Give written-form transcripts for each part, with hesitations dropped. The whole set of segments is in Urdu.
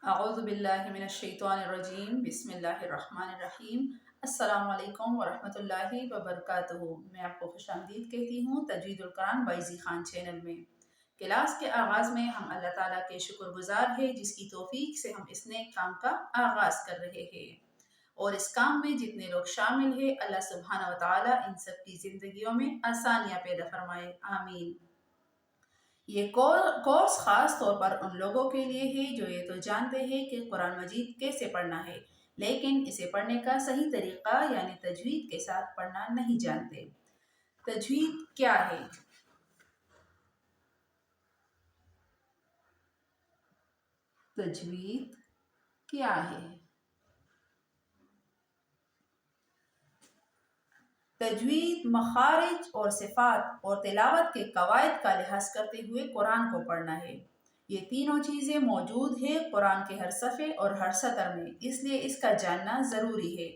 اعوذ باللہ من الشیطان الرجیم، بسم اللہ الرحمن الرحیم۔ السلام علیکم ورحمۃ اللہ وبرکاتہ۔ میں آپ کو خوش آمدید کہتی ہوں تجوید القرآن بائزی خان چینل میں۔ کلاس کے آغاز میں ہم اللہ تعالیٰ کے شکر گزار ہیں جس کی توفیق سے ہم اس نیک کام کا آغاز کر رہے ہیں، اور اس کام میں جتنے لوگ شامل ہیں اللہ سبحانہ و تعالیٰ ان سب کی زندگیوں میں آسانیاں پیدا فرمائے، آمین۔ یہ کورس خاص طور پر ان لوگوں کے لیے ہے جو یہ تو جانتے ہیں کہ قرآن مجید کیسے پڑھنا ہے، لیکن اسے پڑھنے کا صحیح طریقہ یعنی تجوید کے ساتھ پڑھنا نہیں جانتے۔ تجوید کیا ہے؟ تجوید کیا ہے؟ تجوید مخارج اور صفات اور تلاوت کے قواعد کا لحاظ کرتے ہوئے قرآن کو پڑھنا ہے۔ یہ تینوں چیزیں موجود ہیں قرآن کے ہر صفحے اور ہر سطر میں، اس لیے اس کا جاننا ضروری ہے۔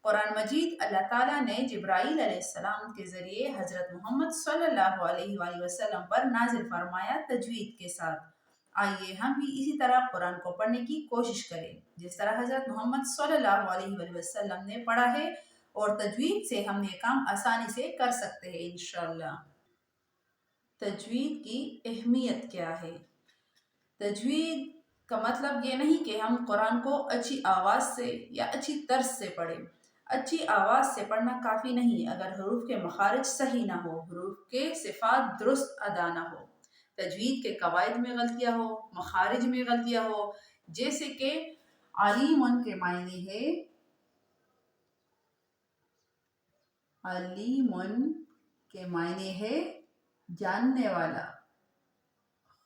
قرآن مجید اللہ تعالیٰ نے جبرائیل علیہ السلام کے ذریعے حضرت محمد صلی اللہ علیہ وآلہ وسلم پر نازل فرمایا تجوید کے ساتھ۔ آئیے ہم بھی اسی طرح قرآن کو پڑھنے کی کوشش کریں جس طرح حضرت محمد صلی اللہ علیہ وآلہ وسلم نے پڑھا ہے، اور تجوید سے ہم یہ کام آسانی سے کر سکتے ہیں انشاءاللہ۔ تجوید کی اہمیت کیا ہے؟ تجوید کا مطلب یہ نہیں کہ ہم قرآن کو اچھی آواز سے یا اچھی طرز سے پڑھیں۔ اچھی آواز سے پڑھنا کافی نہیں اگر حروف کے مخارج صحیح نہ ہو، حروف کے صفات درست ادا نہ ہو، تجوید کے قواعد میں غلطیاں ہو، مخارج میں غلطیاں ہو، جیسے کہ علیم کے معنی ہے علیم کے معنی ہے جاننے والا،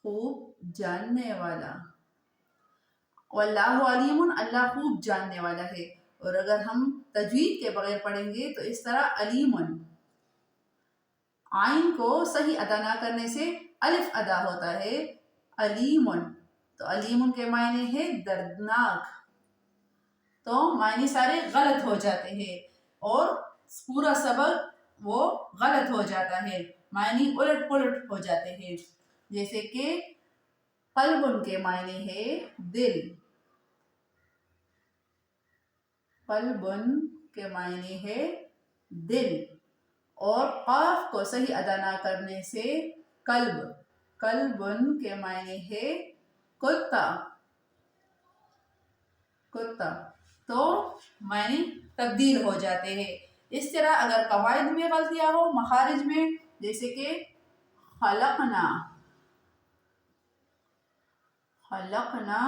خوب جاننے والا۔ واللہ علیم، اللہ خوب جاننے والا ہے۔ اور اگر ہم تجوید کے بغیر پڑھیں گے تو اس طرح علیم، عین کو صحیح ادا نہ کرنے سے الف ادا ہوتا ہے علیم، تو علیم کے معنی ہے دردناک، تو معنی سارے غلط ہو جاتے ہیں اور پورا سبق وہ غلط ہو جاتا ہے، معنی الٹ پلٹ ہو جاتے ہیں۔ جیسے کہ قلب کے معنی ہے دل، قلب کے معنی ہے دل، اور قاف کو صحیح ادا نہ کرنے سے قلب، قلب کے معنی ہے کتا، کتا، تو معنی تبدیل ہو جاتے ہیں۔ اس طرح اگر قواعد میں غلطیاں ہو، مخارج میں، جیسے کہ خلقنا، خلقنا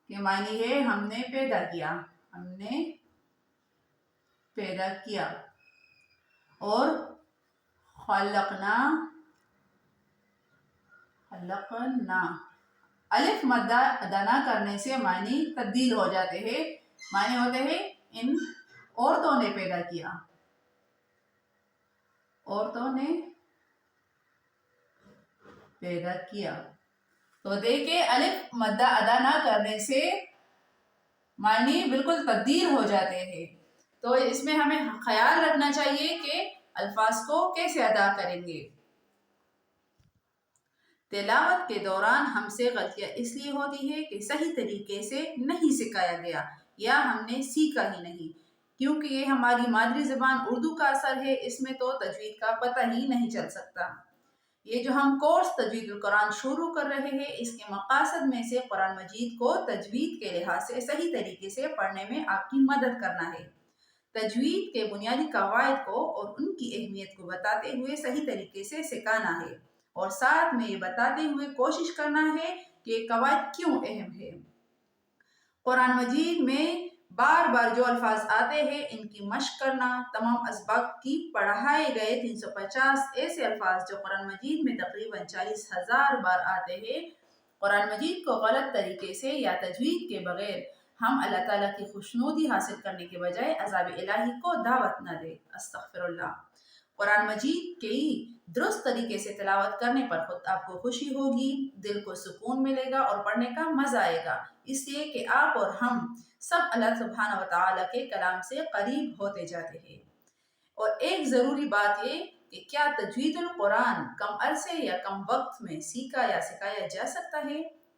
کے معنی ہے ہم نے پیدا کیا، ہم نے پیدا کیا، اور خلقنا، خلقنا الف مدہ ادا نہ کرنے سے معنی تبدیل ہو جاتے ہیں، معنی ہوتے ہیں ان عورتوں نے پیدا کیا، عورتوں نے پیدا کیا۔ تو دیکھیں الف مدہ ادا نہ کرنے سے معنی بالکل تبدیل ہو جاتے ہیں، تو اس میں ہمیں خیال رکھنا چاہیے کہ الفاظ کو کیسے ادا کریں گے۔ تلاوت کے دوران ہم سے غلطیاں اس لیے ہوتی ہے کہ صحیح طریقے سے نہیں سکھایا گیا یا ہم نے سیکھا ہی نہیں، کیونکہ یہ ہماری مادری زبان اردو کا اثر ہے، اس میں تو تجوید کا پتہ ہی نہیں چل سکتا۔ یہ جو ہم کورس تجوید القرآن شروع کر رہے ہیں، اس کے مقاصد میں سے قرآن مجید کو تجوید کے لحاظ سے صحیح طریقے سے پڑھنے میں آپ کی مدد کرنا ہے، تجوید کے بنیادی قواعد کو اور ان کی اہمیت کو بتاتے ہوئے صحیح طریقے سے سکھانا ہے، اور ساتھ میں یہ بتاتے ہوئے کوشش کرنا ہے کہ یہ قواعد کیوں اہم ہے۔ قرآن مجید میں بار بار جو الفاظ آتے ہیں ان کی مشق کرنا، تمام اسباق کی پڑھائے گئے 350 ایسے الفاظ جو قرآن مجید میں تقریباً 40,000 بار آتے ہیں، قرآن مجید کو غلط طریقے سے یا تجوید کے بغیر ہم اللہ تعالیٰ کی خوشنودی حاصل کرنے کے بجائے عذاب الہی کو دعوت نہ دیں، استغفر اللہ۔ قرآن مجید کی درست طریقے سے تلاوت کرنے پر خود آپ کو خوشی ہوگی، دل کو سکون ملے گا اور پڑھنے کا مزہ آئے گا، اس لیے کہ آپ اور ہم سب اللہ سبحانہ و تعالیٰ کے کلام سے قریب ہوتے جاتے ہیں۔ اور ایک ضروری بات یہ کہ کیا تجوید القرآن کم عرصے یا کم وقت میں سیکھا یا سکھایا جا سکتا ہے؟